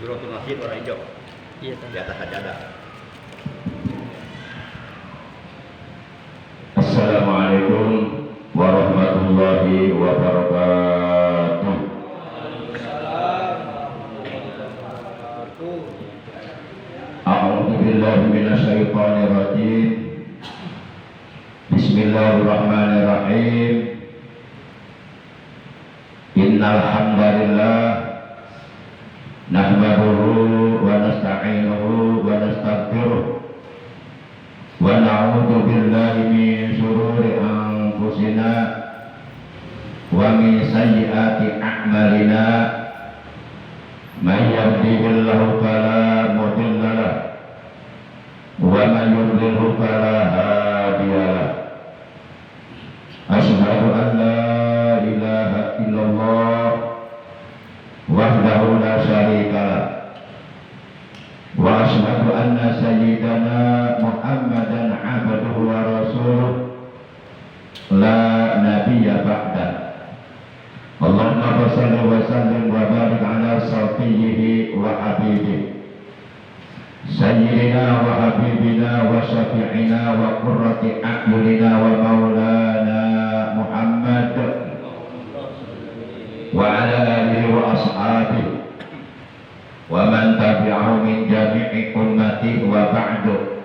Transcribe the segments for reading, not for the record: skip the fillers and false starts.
Suratul Masjid warna hijau. Iya, Di atas sajadah. Assalamualaikum warahmatullahi wabarakatuh. A'udzu billahi minasyaitonir rajim. Bismillahirrahmanirrahim. Innal hamdalillah nahmaduhu wa nasta'inuhu wa nastaghfiruh wa na'udzu billahi min shururi anfusina wa min sayyiati a'malina. May yahdihillahu fala mudilla lahu wa may yudlilhu fala hadiya lahu. Asyhadu an la ilaha illallah wahdahu la syarika lah wa asyhadu anna sayyidana Muhammadan abduhu wa rasuluh la nabiyya ba'da. Allahumma shalli wa sallim wa barik ala safiyyihi wa habibihi sayyidina wa habibina wa syafi'ina wa qurrati a'yunina wa maulana Muhammad wa ala alihi wa ashabihi wa man tabi'ahu min jami'i ummati wa ba'du.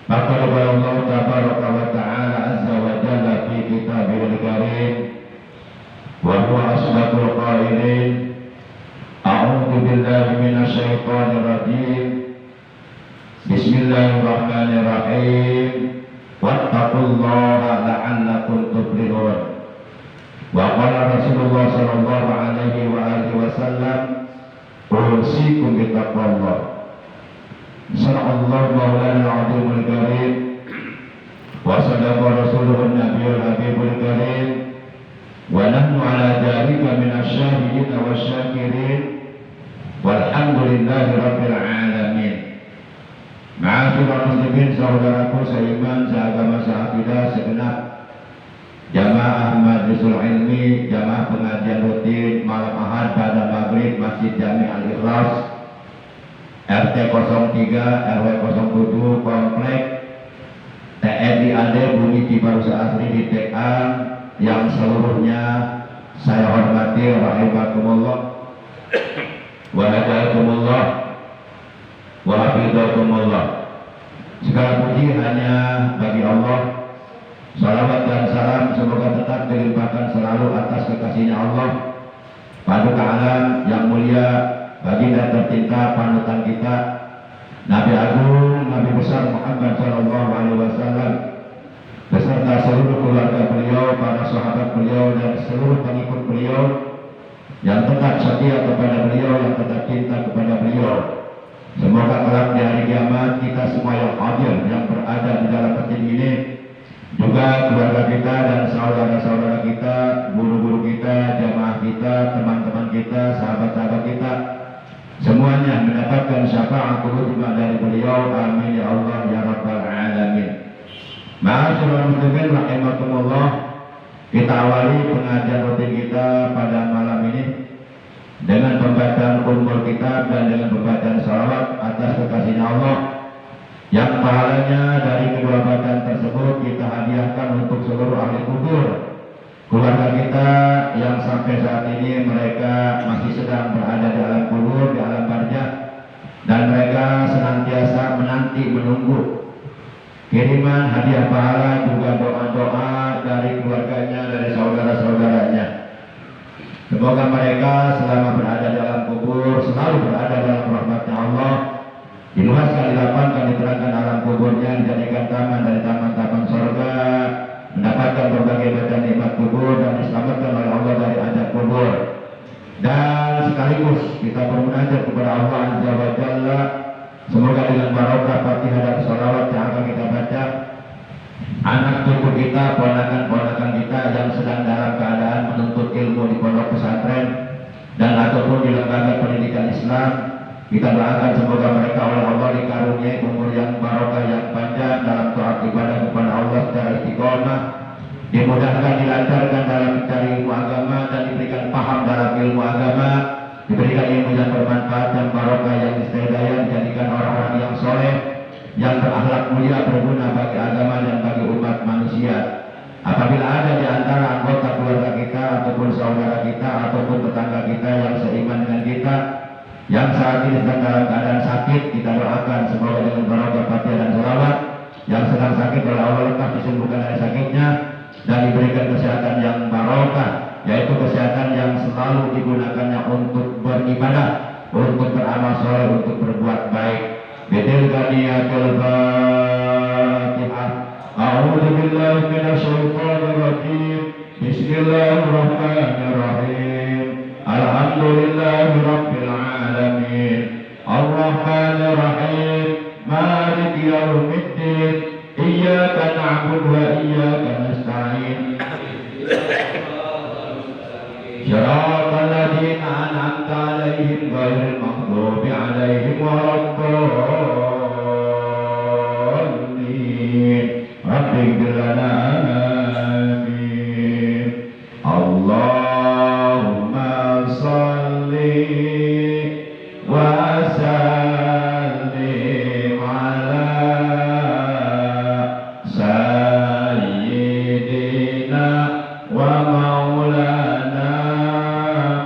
Maka Allah tabaraka wa ta'ala azza wa jalla fi kitabihil karim wa huwa asdaqul qailin. A'udzu billahi minasyaitonir rajim. Bismillahirrahmanirrahim. Wattaqullaha la'allakum tuflihun. Wa qala Rasulullah sallallahu alaihi wa alihi wasallam, usikum bittaqwallah. Sadaqallahu maulana al-azimul karim wa sadaqa rasuluhun nabiyul habibul karim wa nahnu ala dhalika minasyahidin wa syakirin walhamdulillahi rabbil alamin. Ma'asyiral muslimin, saudaraku seiman, seagama, seakidah, segenap jamaah majlisul ilmi, jamaah pengajian rutin malam ahad pada maghrib Masjid Jami Al-Ikhlas RT 03 RW 07 Komplek TNI AD Bumi Cibarusah Asri di TA yang seluruhnya saya hormati rahimakumullah wa hadakumullah wa hafizakumullah. Segala puji hanya bagi Allah. Salawat dan salam semoga tetap dilimpahkan selalu atas kekasihnya Allah, paduka alam yang mulia, baginda tercinta, panutan kita, Nabi Agung, Nabi besar Muhammad sallallahu alaihi wasallam, beserta seluruh keluarga beliau, para sahabat beliau dan seluruh pengikut beliau yang tetap setia kepada beliau, yang tetap cinta kepada beliau. Semoga kelak di hari kiamat kita semua yang hadir, yang berada di dalam masjid ini, juga keluarga kita dan saudara-saudara kita, guru-guru kita, jamaah kita, teman-teman kita, sahabat-sahabat kita, semuanya mendapatkan syafaat cuma dari beliau. Amin ya Allah ya rabbal alamin. Ma'asyiral muslimin rahimakumullah. Kita awali pengajian rutin kita pada malam ini dengan pembacaan ummul kitab dan dengan pembacaan salawat atas kekasihnya Allah, yang pahalanya dari kedua bacaan tersebut kita hadiahkan untuk seluruh ahli kubur, keluarga kita yang sampai saat ini mereka masih sedang berada di alam kubur, di alam barzah, dan mereka senantiasa menanti menunggu kiriman hadiah pahala juga doa-doa dari keluarganya, dari saudara-saudaranya. Semoga mereka selama berada di alam kubur selalu berada dalam rahmatnya Allah, diluaskan, dilapangkan, diterangkan alam kuburnya, dijadikan taman dari taman-taman surga, mendapatkan berbagai macam nikmat kubur dan diselamatkan oleh Allah dari azab kubur. Dan sekaligus kita bermunajat kepada Allah Azza wa Jalla, semoga dengan barokah Fatihah dan salawat yang akan kita baca, anak cucu kita, ponakan-ponakan kita yang sedang dalam keadaan menuntut ilmu di pondok pesantren dan ataupun di lembaga pendidikan Islam, kita doakan semoga mereka oleh Allah dikaruniai umur yang barokah, yang panjang dalam taat ibadah kepada Allah secara istiqomah, dimudahkan, dilancarkan dalam mencari ilmu agama dan diberikan paham dalam ilmu agama, diberikan ilmu yang bermanfaat, yang barokah, yang istiqomah, jadikan orang-orang yang soleh, yang berakhlak mulia, berguna bagi agama dan bagi umat manusia. Apabila ada di antara anggota keluarga kita ataupun saudara kita ataupun tetangga kita yang seiman dengan kita yang saat ini sedang dalam keadaan sakit, kita doakan semoga dengan barokah Fatihah dan sholawat, yang sedang sakit oleh Allah lekas disembuhkan dari sakitnya dan diberikan kesehatan yang barokah, yaitu kesehatan yang selalu digunakannya untuk beribadah, untuk beramal soleh, untuk berbuat baik. Bidil ganiyatul Fatihah. A'udzu billahi minasyaitonir rajim. Bismillahirrahmanirrahim. Alhamdulillahi rabbil alamin. Ar-Rahmanir Rahim. Maliki yaumiddin. Iyyaka na'budu wa iyyaka nasta'in. Shiratal ladzina an'amta 'alaihim ghairil maghdubi 'alaihim waladdallin. Rabbighfir lana amin. Allahumma shalli wa sallim ala sayyidina wa maulana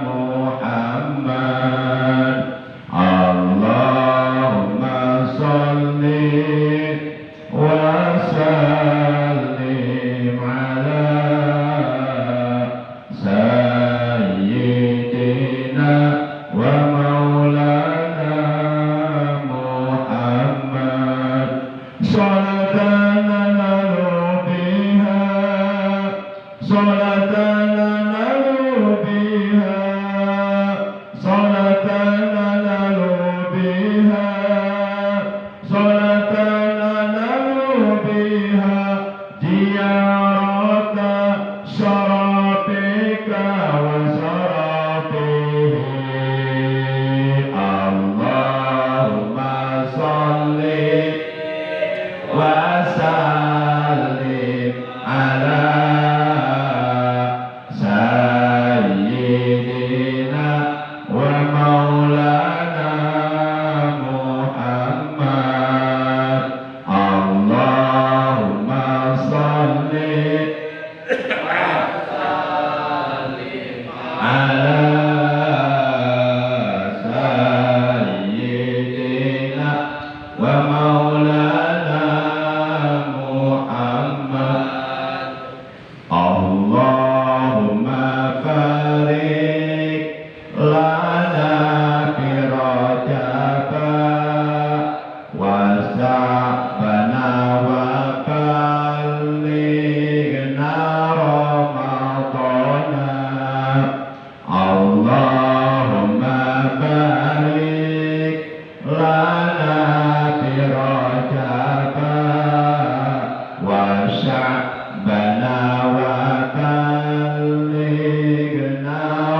Muhammad. Allahumma shalli wa sallim ala sayyidina wa maulana Muhammad. Salatan nanalu biha, salatan nanalu biha, salatan nanalu biha, salatan nanalu biha, ziyarata syarafika wa syarafihi. Allahumma shalli wa sallim ala sayyidina wa maulana Muhammad. Allahumma shalli ala sayyidina wa maulana Muhammad. Allahumma barik lana fi Rajaba wa Sya'bana wa ballighna Ramadana. Allahumma barik lana fi Rajaba wa Sya'bana wa ballighna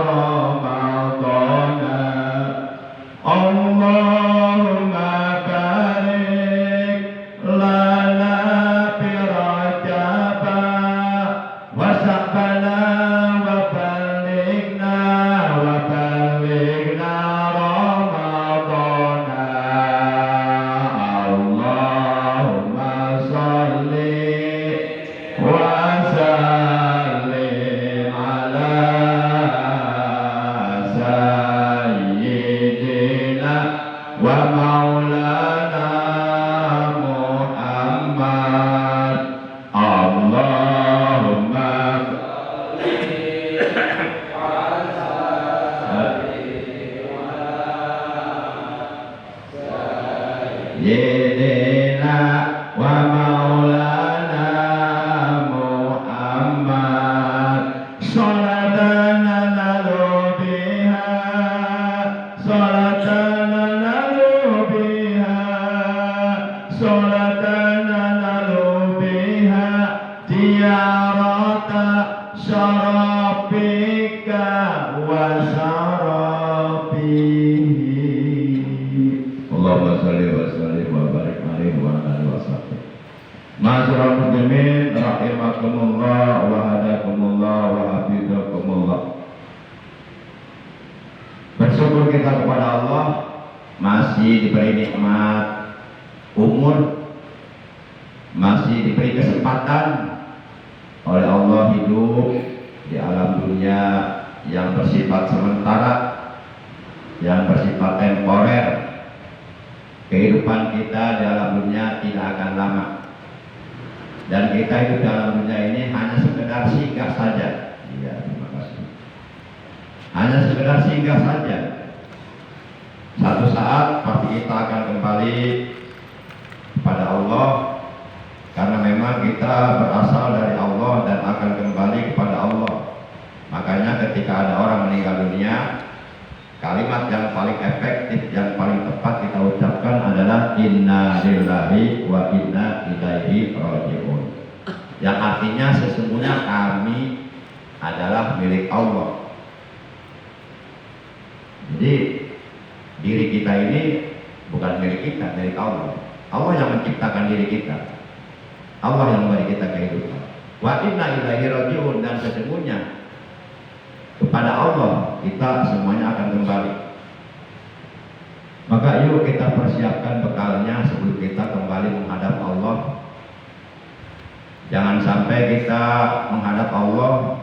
Ramadana. Allahumma barik lana fi Rajaba wa Sya'bana wa ballighna Ramadana. Allahumma shalli wa sallim ala sayyidina wa maulana Muhammad. Allahumma sayyidina wa maulana Muhammad. Salatan nanalu biha, salatan nanalu biha, salatan nanalu biha, ziyarata syarafika wa syarafihi. Allahumma shalli wa sallim wa barik alaihi wa ala alihi wa sahbihi. Ma'asyiral muslimin rahimakumullah wa hadakumullah wa hafizakumullah. Bersyukur bersyukur kita kepada Allah masih diberi nikmat umur, masih diberi kesempatan oleh Allah hidup di alam dunia yang bersifat sementara, yang bersifat temporer. Kehidupan kita di alam dunia tidak akan lama, dan kita hidup di alam dunia ini hanya sekedar singgah saja. Iya, terima kasih. Hanya sekedar singgah saja. Satu saat pasti kita akan kembali kepada Allah, karena memang kita berasal dari Allah dan akan kembali kepada Allah. Makanya ketika ada orang meninggal dunia, kalimat yang paling efektif, yang paling tepat kita ucapkan adalah inna lillahi wa inna ilaihi raji'un, yang artinya sesungguhnya kami adalah milik Allah. Jadi diri kita ini bukan milik kita, milik Allah. Allah yang menciptakan diri kita, Allah yang memberi kita kehidupan. Wa inna ilaihi raji'un, dan sesungguhnya kepada Allah kita semuanya akan kembali. Maka yuk kita persiapkan bekalnya sebelum kita kembali menghadap Allah. Jangan sampai kita menghadap Allah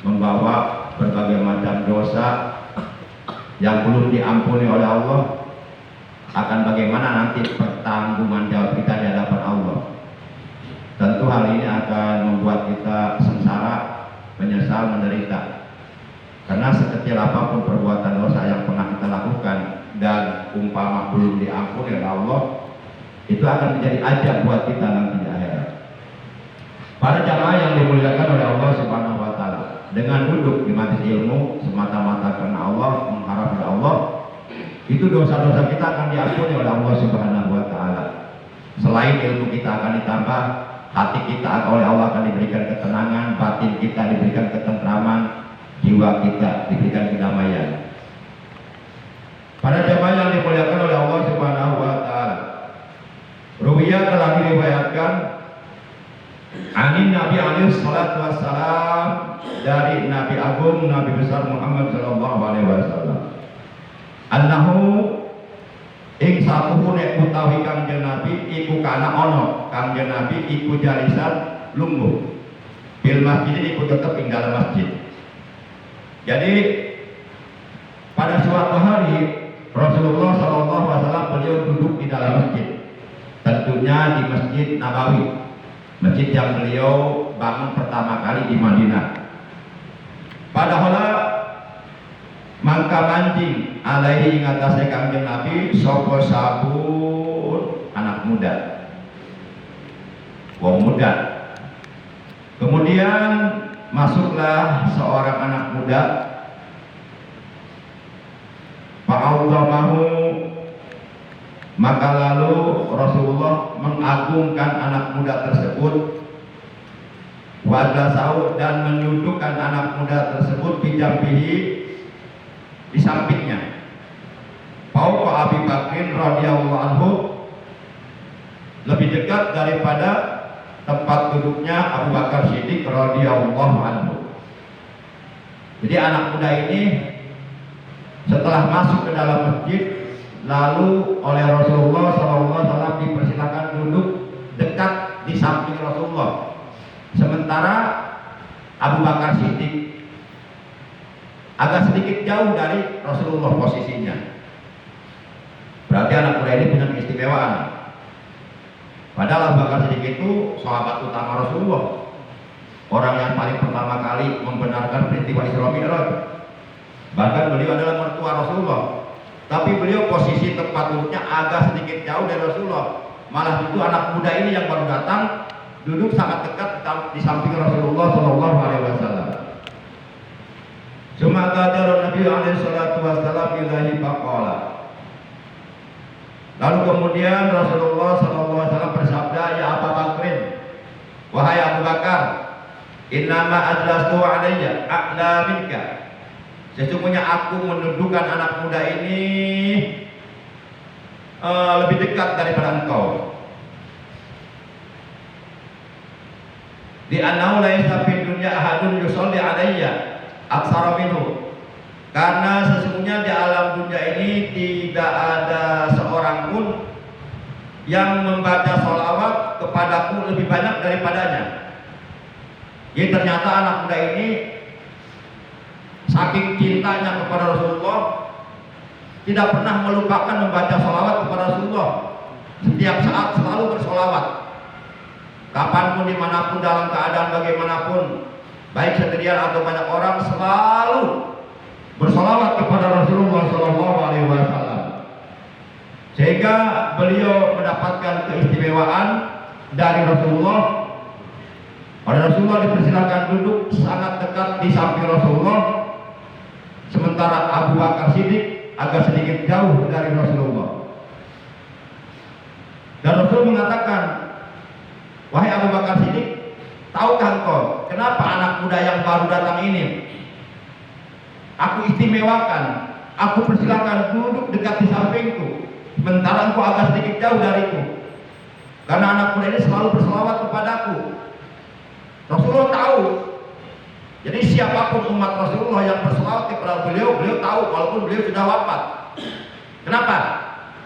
membawa berbagai macam dosa yang belum diampuni oleh Allah. Akan bagaimana nanti pertanggungan jawab kita di hadapan Allah. Tentu hal ini akan membuat kita sengsara, menyesal, menderita. Karena sekecil apapun perbuatan dosa yang pernah kita lakukan dan umpama belum diampuni oleh Allah, itu akan menjadi ajab buat kita nanti di akhirat. Para jamaah yang dimuliakan oleh Allah Subhanahu wa taala, dengan duduk di majelis ilmu semata-mata karena Allah, mengharap dari Allah, itu dosa-dosa kita akan diampuni oleh Allah Subhanahu wa taala. Selain ilmu kita akan ditambah, hati kita oleh Allah akan diberikan ketenangan, batin kita diberikan ketentraman, jiwa kita diberikan kedamaian. Para jamaah yang dimuliakan oleh Allah Subhanahu wa taala, ruwiyah telah diriwayatkan anin Nabi alaihi salatu wassalam, dari Nabi Agung, Nabi besar Muhammad sallallahu alaihi wasallam, annahu ing satuhun nek utawi Kangjeng Nabi iku kana ono Kangjeng Nabi iku jalisan lungguh bil masjid, iku tetep ing dalam masjid. Jadi pada suatu hari Rasulullah sallallahu alaihi wasallam beliau duduk di dalam masjid, tentunya di Masjid Nabawi, masjid yang beliau bangun pertama kali di Madinah. Padahal mangka mancing alaihi ngatasé Kangjeng Nabi sapa sabun anak muda, wong muda. Kemudian masuklah seorang anak muda, fa'adzamahu, maka lalu Rasulullah mengagungkan anak muda tersebut, wajlasahu, dan menyudukkan anak muda tersebut bijambihi, di sampingnya, fauqa Abi Bakrin radhiyallahu anhu, lebih dekat daripada tempat duduknya Abu Bakar Siddiq radhiyallahu anhu. Jadi anak muda ini setelah masuk ke dalam masjid, lalu oleh Rasulullah SAW dipersilakan duduk dekat di samping Rasulullah, sementara Abu Bakar Siddiq agak sedikit jauh dari Rasulullah posisinya. Berarti anak muda ini punya keistimewaan. Padahal Abu Bakar Siddiq itu sahabat utama Rasulullah, orang yang paling pertama kali membenarkan peristiwa Isra Mi'raj. Bahkan beliau adalah mertua Rasulullah, tapi beliau posisi tempat duduknya agak sedikit jauh dari Rasulullah. Malah itu anak muda ini yang baru datang duduk sangat dekat di samping Rasulullah Shallallahu Alaihi Wasallam. Sumata darun Nabi alaihi salatu wassalam ilahi faqala. Lalu kemudian Rasulullah Shallallahu Alaihi Wasallam bersabda, ya Abu Bakrin, wahai Abu Bakar, innama ajlastu alayya a'la minka, sesungguhnya aku menundukkan anak muda ini lebih dekat daripada engkau. Di annahu laisa fid dunya ahadun yusalli alayya aksara minhu, karena sesungguhnya sesungguhnya di alam dunia ini tidak ada seorang pun yang membaca sholawat kepadaku lebih banyak daripadanya. Jadi ternyata anak muda ini saking cintanya kepada Rasulullah tidak pernah melupakan membaca sholawat kepada Rasulullah. Setiap saat selalu bersolawat, kapanpun, dimanapun, dalam keadaan bagaimanapun, baik sendirian atau banyak orang, selalu bersolawat kepada Rasulullah SAW. Sehingga beliau mendapatkan keistimewaan dari Rasulullah. Pada Rasulullah dipersilakan duduk sangat dekat di samping Rasulullah, sementara Abu Bakar Siddiq agak sedikit jauh dari Rasulullah. Dan Rasul mengatakan, wahai Abu Bakar Siddiq, tahukah engkau kenapa anak muda yang baru datang ini aku istimewakan, aku persilakan duduk dekat di sampingku, sementara engkau agak sedikit jauh dariku? Karena anak muda ini selalu berselawat kepadaku. Rasulullah tahu. Jadi siapapun umat Rasulullah yang berselawat kepada beliau, beliau tahu walaupun beliau sudah wafat. Kenapa?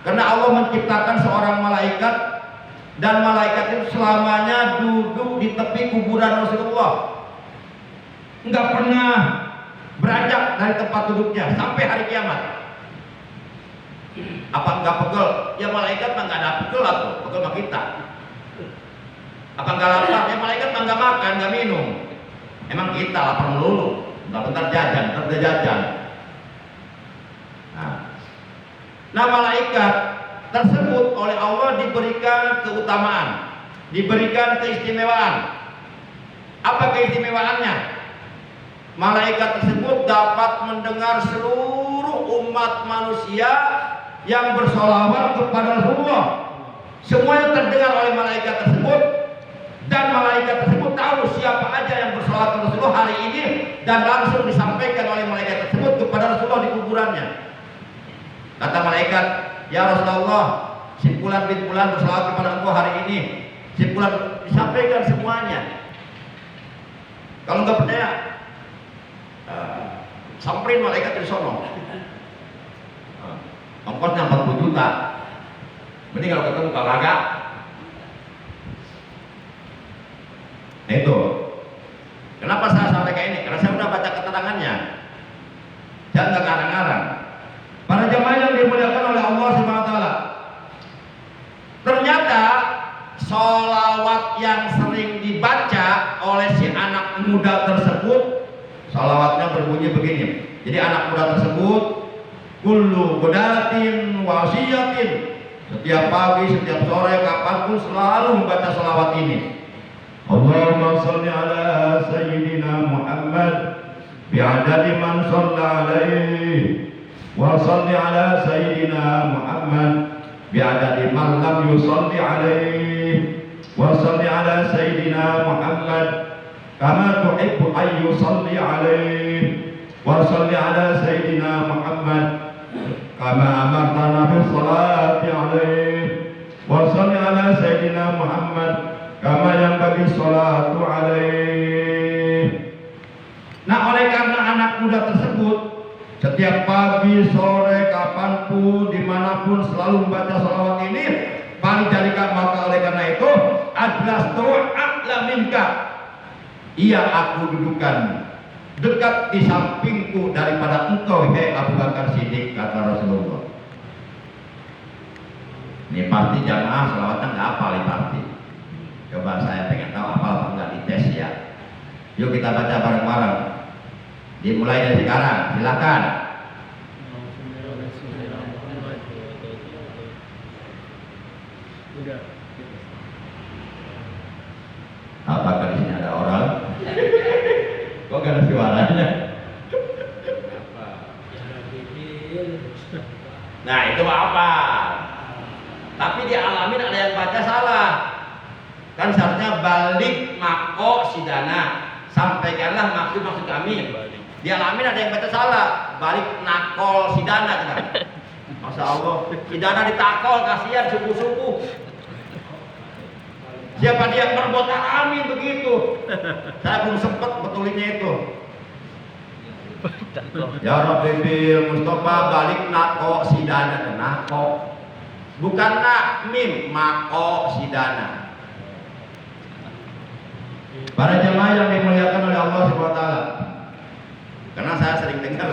Karena Allah menciptakan seorang malaikat, dan malaikat itu selamanya duduk di tepi kuburan Rasulullah, nggak pernah beranjak dari tempat duduknya sampai hari kiamat. Apa nggak pegel? Ya malaikat mah nggak ada pegel atau pegel mah kita. Apa nggak lapar? Ya malaikat mah nggak makan, nggak minum. Emang kita lapar melulu, bentar-bentar jajan, bentar jajan. Nah, malaikat tersebut oleh Allah diberikan keutamaan, diberikan keistimewaan. Apa keistimewaannya? Malaikat tersebut dapat mendengar seluruh umat manusia yang bersolawat kepada Rasulullah. Semuanya terdengar oleh malaikat tersebut, dan malaikat tersebut tahu siapa aja yang bersolawat kepada Rasulullah hari ini, dan langsung disampaikan oleh malaikat tersebut kepada Rasulullah di kuburannya. Kata malaikat, ya Rasulullah, si Fulan bin Fulan bersolawat kepada engkau hari ini. Si Fulan, disampaikan semuanya. Kalau nggak percaya, samperin malaikat di sono. Ongkosnya 40 juta. Mending kalau ketemu kagak. Nah itu. Kenapa saya sampai kayak ini? Karena saya udah baca keterangannya. Jangan nggak ngarang-ngarang. Para jamaah yang dimuliakan oleh Allah Subhanahu wa taala. Ternyata sholawat yang sering dibaca oleh si anak muda tersebut, sholawatnya berbunyi begini. Jadi anak muda tersebut, kullu godatin wasiyatin, setiap pagi, setiap sore, kapanpun selalu membaca sholawat ini. Allahumma sholli ala sayyidina Muhammad bi'adadi man shalla alaihi, wa sholli ala sayyidina Muhammad bi'adadi man lam yusalli alaihi, wa sholli ala sayyidina Muhammad kama tuhibbu an yusalli alaihi, wa sholli ala sayyidina Muhammad kama amartana bis salati alaihi, wa sholli ala sayyidina Muhammad kama yang bagi salatu alaihi. Nah, oleh karena anak muda tersebut setiap pagi, sore, kapanpun, dimanapun selalu membaca salawat ini, paling jadikan maka oleh karena itu adalah doa minka. Ia aku dudukan dekat di sampingku daripada engkau, hei Abu Bakar Siddiq, kata Rasulullah. Ini pasti jamaah salawatnya nggak hafal ini pasti. Coba saya pengen tahu hafal apa nggak, dites ya. Yuk kita baca bareng-bareng. Dimulai dari sekarang, silakan. Apakah di sini ada orang? Kok gak ada suaranya? Nah itu apa? Tapi dialamin ada yang baca salah. Kan seharusnya balik mako sidana, sampaikanlah maksud kami. Dialamin ada yang baca salah, balik nakol sidana kita. Masya Allah, sidana ditakol, kasihan subuh-subuh. Siapa dia perbuat alamin begitu? Saya belum sempat betulinnya itu. Ya Rabbi bil Mustafa balik nako sidana nako. Bukan nak mim mako sidana. Para jemaah yang dimuliakan oleh Allah Subhanahu wa taala. Karena saya sering dengar,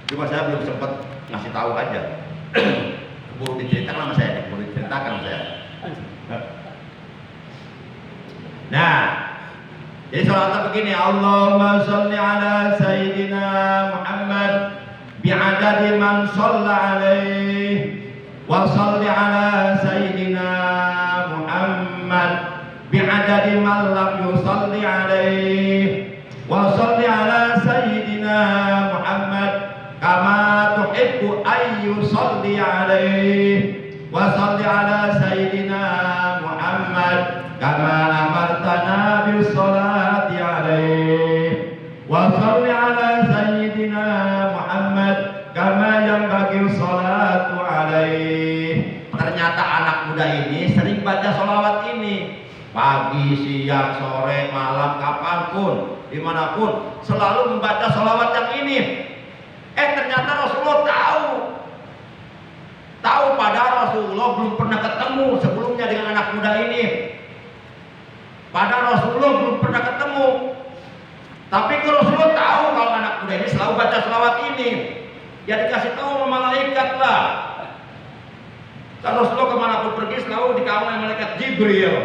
cuma saya belum sempat ngasih tahu aja. Keburu diceritakan sama saya, keburu diceritakan sama saya. Nah, jadi salawatnya begini, Allahumma sholli ala Sayyidina Muhammad bi'adadi man shalla alaihi wa sholli ala Sayyidina Muhammad bi'adadi man lam yusalli alaihi wa sholli ala Sayyidina Muhammad kama tuhibbu ay yusalli alaihi wa sholli ala Sayyidina Muhammad kama amartana bis salati alaihi wa sholli ala Sayyidina Muhammad kama yanbaghi salatu alaihi. Ternyata anak muda ini sering baca sholawat ini pagi, siang, sore, malam, kapanpun, dimanapun selalu membaca sholawat yang ini. Ternyata Rasulullah tahu padahal Rasulullah belum pernah ketemu sebelumnya dengan anak muda ini. Padahal Rasulullah belum pernah ketemu. Tapi Rasulullah tahu kalau anak muda ini selalu baca sholawat ini. Ya dikasih tahu sama malaikat lah. Kalau Rasulullah kemanapun pergi selalu dikawal oleh malaikat Jibril.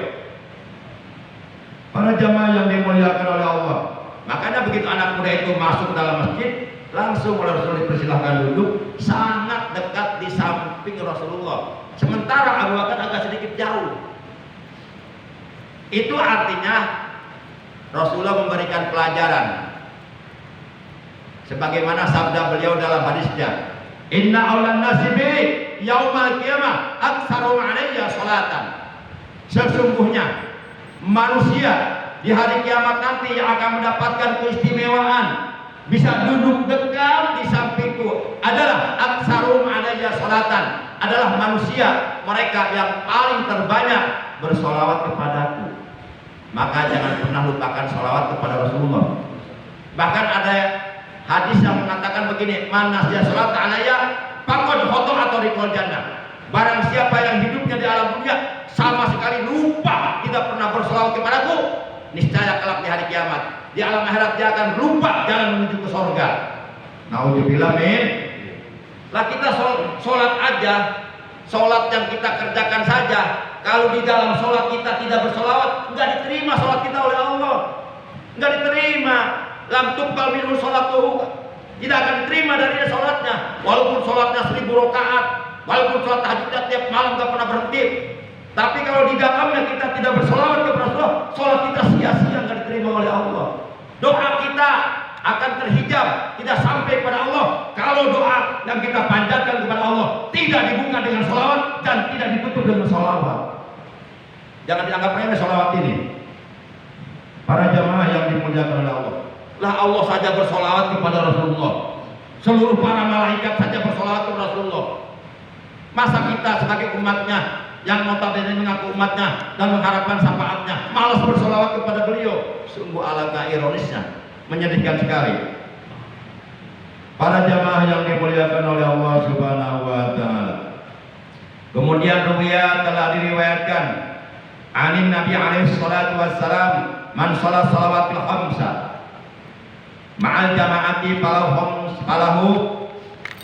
Para jamaah yang dimuliakan oleh Allah. Makanya begitu anak muda itu masuk dalam masjid, langsung oleh Rasulullah dipersilahkan duduk sangat dekat di samping Rasulullah. Sementara Abu Bakar agak sedikit jauh. Itu artinya Rasulullah memberikan pelajaran. Sebagaimana sabda beliau dalam hadisnya, Inna aulan nasi bi yaumal qiyamah aktsaru alayya salatan. Sesungguhnya manusia di hari kiamat nanti yang akan mendapatkan keistimewaan bisa duduk dekat di sampingku adalah aktsarum alayya salatan, adalah manusia mereka yang paling terbanyak bersolawat kepadaku. Maka jangan pernah lupakan solawat kepada Rasulullah. Bahkan ada hadis yang mengatakan begini, man nasya salat alayya faqad khata atau rikol jannah. Barang siapa yang hidupnya di alam dunia sama sekali lupa tidak pernah bersolawat kepadaku, niscaya kelak di hari kiamat di alam akhirat dia akan lupa jalan menuju ke surga. Nauzubillah min. Lah kita sholat aja, sholat yang kita kerjakan saja, kalau di dalam sholat kita tidak bersolawat, nggak diterima sholat kita oleh Allah, nggak diterima. Lam tuqbal minhu sholatuhu, tidak akan diterima dari sholatnya. Walaupun sholatnya 1000 rakaat, walaupun sholat tahajudnya tiap malam nggak pernah berhenti, tapi kalau di dalamnya kita tidak bersolawat kepada Rasulullah, sholat kita sia-sia, nggak diterima oleh Allah. Doa kita akan terhijab, tidak sampai pada Allah kalau doa yang kita panjatkan kepada Allah tidak dibuka dengan sholawat dan tidak ditutup dengan sholawat. Jangan dianggap remeh sholawat ini. Para jamaah yang dimuliakan oleh Allah, lah Allah saja bersolawat kepada Rasulullah, seluruh para malaikat saja bersolawat kepada Rasulullah. Masa kita sebagai umatnya yang notabene mengaku umatnya dan mengharapkan syafaatnya malas bersolawat kepada beliau? Sungguh alangkah ironisnya, menyedihkan sekali. Para jamaah yang dimuliakan oleh Allah Subhanahu wa taala. Kemudian ruwiyah telah diriwayatkan anin Nabi alaihi salatu wassalam, man shalat salawatil khamsa ma'al jama'ati falahu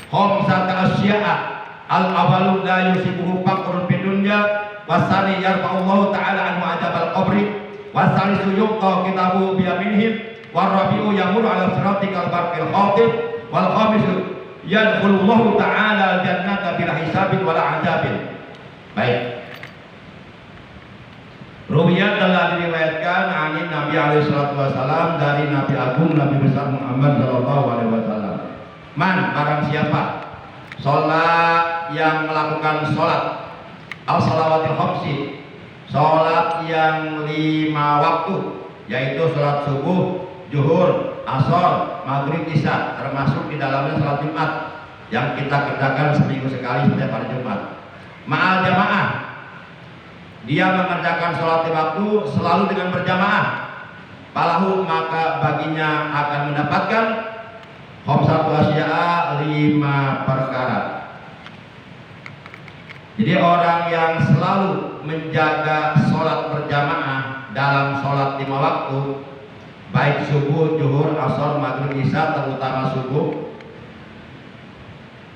khamsata asya'a al-awalu la yusibuhu faqrun fid dunya wasani yarfa'ullahu ta'ala anhu adabal qabri wasalisu yuqqa kitabu biyaminihim warabi'u yamuru ala siratikal barqil khatib wal khamisu yadkhulullahu ta'ala jannata bila hisabin wala azabin. Baik, ruwiyat telah diriwayatkan anin Nabi alaihi salatu wasallam, dari Nabi Agung Nabi besar Muhammad sallallahu alaihi wasallam. Man, barang siapa sholat yang melakukan sholat al-salawatil khamsi, sholat yang 5 waktu, yaitu sholat subuh, zuhur, asar, maghrib, isya, termasuk di dalamnya sholat Jumat yang kita kerjakan seminggu sekali setiap hari Jumat. Ma'al jamaah, dia mengerjakan sholat di waktu selalu dengan berjamaah. Falahu, maka baginya akan mendapatkan Khamsatu asya'a, 5 perkara. Jadi orang yang selalu menjaga sholat berjamaah dalam sholat 5 waktu, baik subuh, zuhur, asar, maghrib, isya, terutama subuh,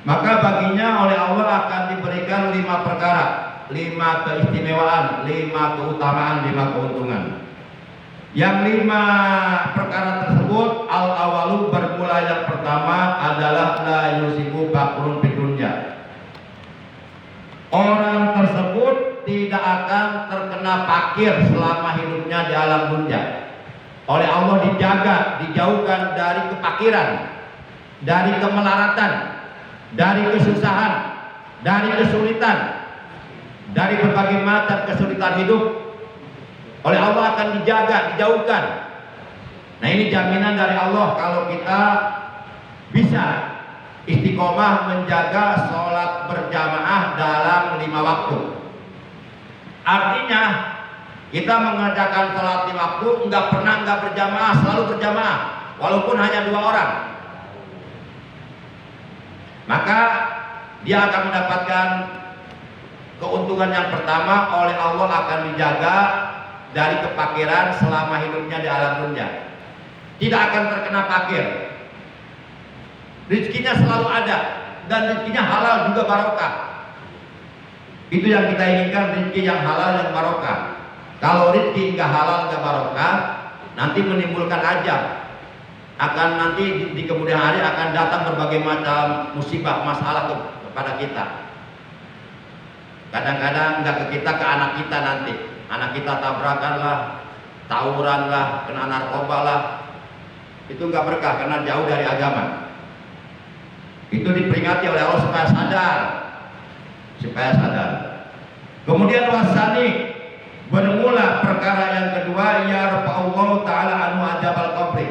maka baginya oleh Allah akan diberikan 5 perkara, 5 keistimewaan, 5 keutamaan, 5 keuntungan. Yang 5 perkara tersebut, al-awalu, bermula yang pertama adalah la yusibu bakrun bidunya. Orang tersebut tidak akan terkena pakir selama hidupnya di alam dunia. Oleh Allah dijaga, dijauhkan dari kepakiran, dari kemelaratan, dari kesusahan, dari kesulitan, dari berbagai macam kesulitan hidup. Oleh Allah akan dijaga, dijauhkan. Nah, ini jaminan dari Allah kalau kita bisa istiqomah menjaga sholat berjamaah dalam 5 waktu. Artinya kita mengerjakan sholat 5 waktu nggak pernah nggak berjamaah, selalu berjamaah walaupun hanya 2 orang. Maka dia akan mendapatkan keuntungan yang pertama, oleh Allah akan dijaga dari kepakiran selama hidupnya di alam dunia. Tidak akan terkena pakir. Rizkinya selalu ada dan rizkinya halal juga barokah. Itu yang kita inginkan, rizki yang halal dan barokah. Kalau rizki nggak halal nggak barokah, nanti menimbulkan ajab. Akan nanti di kemudian hari akan datang berbagai macam musibah, masalah kepada kita. Kadang-kadang nggak ke kita, ke anak kita nanti. Anak kita tabrakan lah, tawuran lah, kena narkoba lah. Itu nggak berkah karena jauh dari agama. Itu diperingati oleh Allah supaya sadar. Kemudian wasani, bermula perkara yang kedua, ya Allah Ta'ala anhu adabal qabri.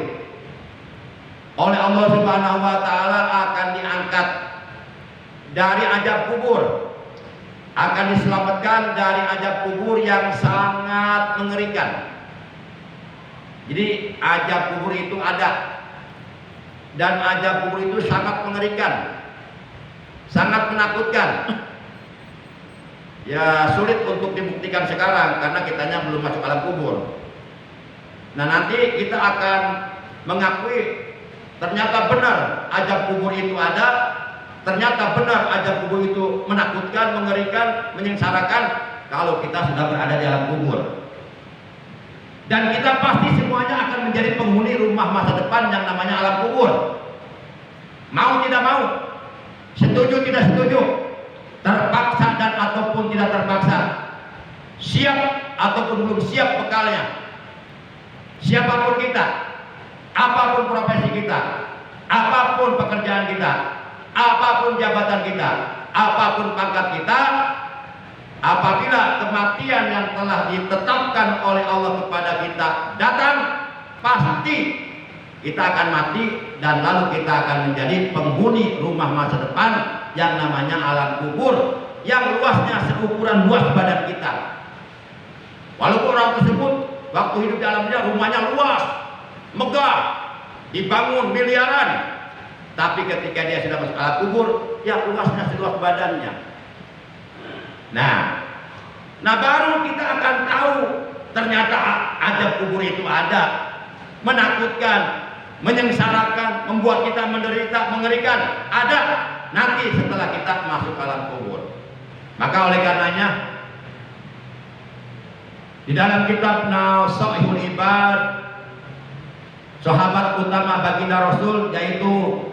Oleh Allah Subhanahu Wa Ta'ala akan diangkat dari azab kubur, akan diselamatkan dari azab kubur yang sangat mengerikan. Jadi azab kubur itu ada, dan azab kubur itu sangat mengerikan, sangat menakutkan. Ya sulit untuk dibuktikan sekarang karena kitanya belum masuk alam kubur. Nah, nanti kita akan mengakui ternyata benar azab kubur itu ada, ternyata benar azab kubur itu menakutkan, mengerikan, menyengsarakan kalau kita sudah berada di alam kubur. Dan kita pasti semuanya akan menjadi penghuni rumah masa depan yang namanya alam kubur. Mau tidak mau, setuju tidak setuju, terpaksa dan ataupun tidak terpaksa, siap ataupun belum siap bekalnya, siapapun kita, apapun profesi kita, apapun pekerjaan kita, apapun jabatan kita, apapun pangkat kita, apabila kematian yang telah ditetapkan oleh Allah kepada kita datang, pasti kita akan mati dan lalu kita akan menjadi penghuni rumah masa depan yang namanya alam kubur, yang luasnya seukuran luas badan kita. Walaupun orang tersebut waktu hidup di alam dunia rumahnya luas, megah, dibangun miliaran, tapi ketika dia sudah masuk alam kubur, ya luasnya seluas badannya. Nah baru kita akan tahu ternyata azab kubur itu ada, menakutkan, menyengsarakan, membuat kita menderita, mengerikan. Ada nanti setelah kita masuk alam kubur. Maka oleh karenanya di dalam kitab Nawaihul Ibad, sahabat utama baginda Rasul yaitu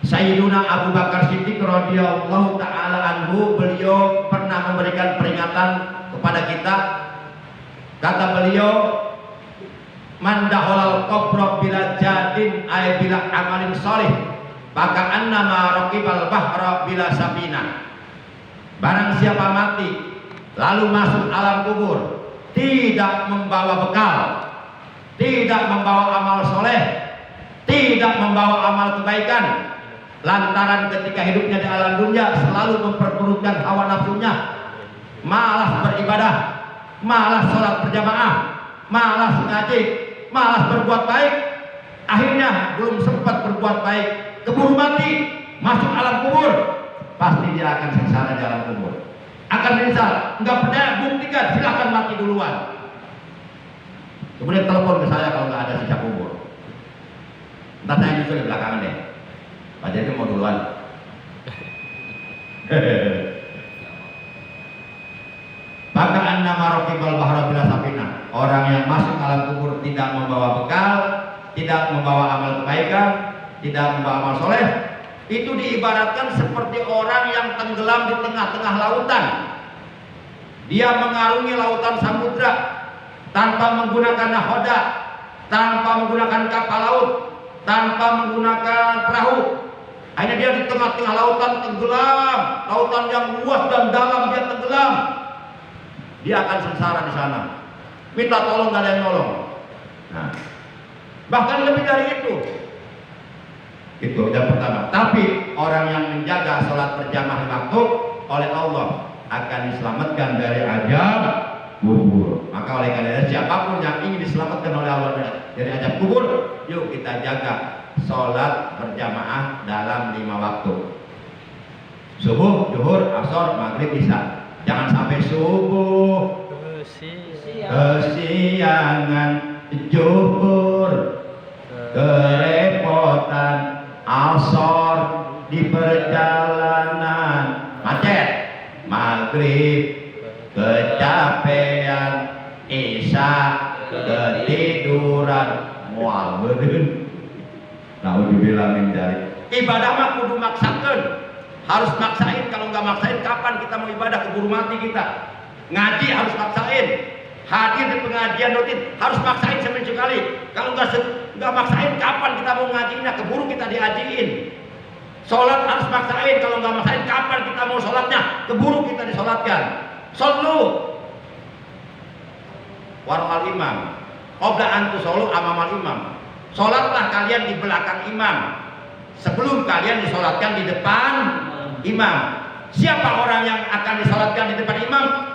Sayyiduna Abu Bakar Siddiq radhiyallahu taala anhu, beliau pernah memberikan peringatan kepada kita. Kata beliau, man dakhalal qabra bila jadin ay bila amalin shalih maka annama raqibal bahra bila sabina. Barang siapa mati lalu masuk alam kubur tidak membawa bekal, tidak membawa amal soleh, tidak membawa amal kebaikan, lantaran ketika hidupnya di alam dunia selalu memperturutkan hawa nafsunya, malas beribadah, malas sholat berjamaah, malas ngaji, malas berbuat baik, akhirnya belum sempat berbuat baik, keburu mati, masuk alam kubur, pasti dia akan sengsara di alam kubur, akan menyesal. Nggak percaya, buktikan, silahkan mati duluan. Kemudian telepon ke saya kalau nggak ada sisa kubur. Ntar saya nyusul di belakangan deh. Pak Jadi mau duluan. Maka anna marokibal bahra bila safina. Orang yang masuk alam kubur tidak membawa bekal, tidak membawa amal kebaikan, tidak membawa amal soleh, itu diibaratkan seperti orang yang tenggelam di tengah-tengah lautan. Dia mengarungi lautan samudra tanpa menggunakan nahoda, tanpa menggunakan kapal laut, tanpa menggunakan perahu. Hanya dia di tengah-tengah lautan tenggelam, lautan yang luas dan dalam, dia tenggelam. Dia akan sengsara di sana. Minta tolong, gak ada yang nolong. Nah, bahkan lebih dari itu. Itu yang pertama. Tapi orang yang menjaga sholat berjamaah waktu oleh Allah akan diselamatkan dari azab kubur. Maka oleh karena itu siapapun yang ingin diselamatkan oleh Allah dari azab kubur, yuk kita jaga sholat berjamaah dalam 5 waktu. Subuh, zuhur, asar, maghrib, isya. Jangan sampai subuh kesiangan, zuhur kerepotan, asar di perjalanan macet, maghrib kecapean, isya ketiduran, mual beureun. Naudzubillah min dzalik. Ibadah mah kudu maksakeun. Harus maksain, kalau nggak maksain kapan kita mau ibadah, keburu mati kita. Ngaji harus maksain, hadir di pengajian rutin harus maksain sekali. Kalau nggak maksain kapan kita mau ngajinya, keburu kita diajiin. Sholat harus maksain, kalau nggak maksain kapan kita mau sholatnya, keburu kita disolatkan. Shollu warmal imam, qabla an tusollu amamal imam. Sholatlah kalian di belakang imam sebelum kalian disolatkan di depan imam. Siapa orang yang akan disolatkan di depan imam?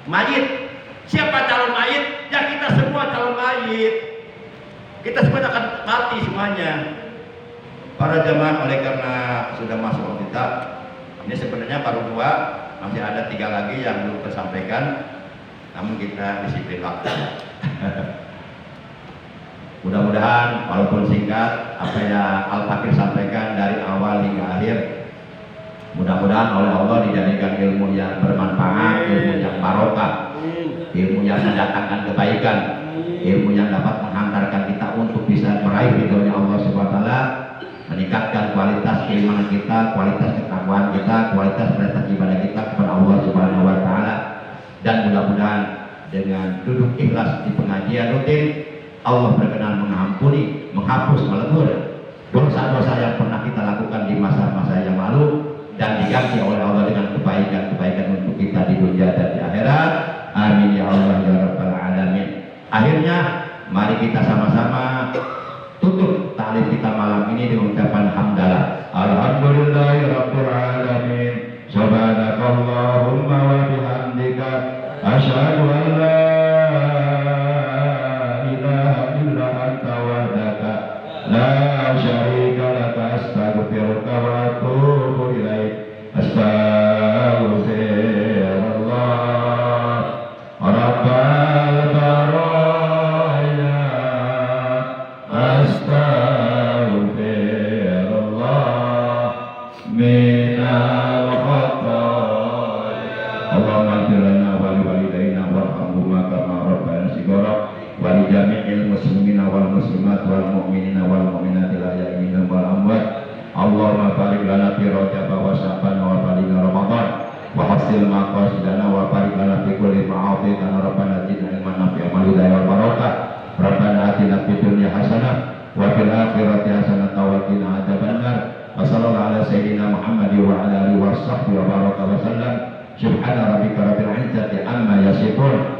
Mayit. Siapa calon mayit? Ya kita semua calon mayit. Kita semua akan mati semuanya. Para jemaah, oleh karena sudah masuk waktu kita, ini sebenarnya baru 2, masih ada 3 lagi yang belum tersampaikan, namun kita disiplin waktu. Mudah-mudahan walaupun singkat apa yang Al-Fakir sampaikan dari awal hingga akhir, mudah-mudahan oleh Allah dijadikan ilmu yang bermanfaat, ilmu yang barokah, ilmu yang mendatangkan kebaikan, ilmu yang dapat menghantarkan kita untuk bisa meraih ridhonya Allah Subhanahu wa taala, meningkatkan kualitas keimanan kita, kualitas ketakwaan kita, kualitas prestasi ibadah kita kepada Allah Subhanahu wa taala. Dan mudah-mudahan dengan duduk ikhlas di pengajian rutin, Allah berkenan mengampuni, menghapus, melebur dosa-dosa yang pernah kita lakukan di masa-masa yang lalu, dan diganti oleh Allah dengan kebaikan-kebaikan untuk kita di dunia dan di akhirat. Amin ya Allah ya Rabbal Alamin. Akhirnya mari kita sama-sama tutup ta'lim kita malam ini dengan ucapan hamdalah. Alhamdulillahi Rabbil Alamin. Subhanakallahumma wa bihamdika asyhadu an la ilaha illa anta wahdaka la syarika laka astaghfiruka wa atubu ilaik. Astaghfirullah Rabbal baraya, astaghfirullah minal khataya. Allahumma ighfir lana wa li walidayna warhamhuma kama rabbayana shighara wa li jami'il muslimina wal muslimat wal mu'minina wal mu'minati la ya'minun wal amwat. Allahumma barik lana fi Rajab wa Sya'ban wa balighna Ramadan wa hasil maqasidana wa barik lana fi kulli ma'afiqana rabbana zidna ilman nafi'an wal hidayah wal barakah. Rabbana atina fid dunya hasanah wa fil akhirati hasanah wa qina adzabannar. Wa sallallahu ala sayyidina Muhammad wa ala alihi wa sahbihi wa baraka wa sallam. Subhana rabbika rabbil izzati amma yasifun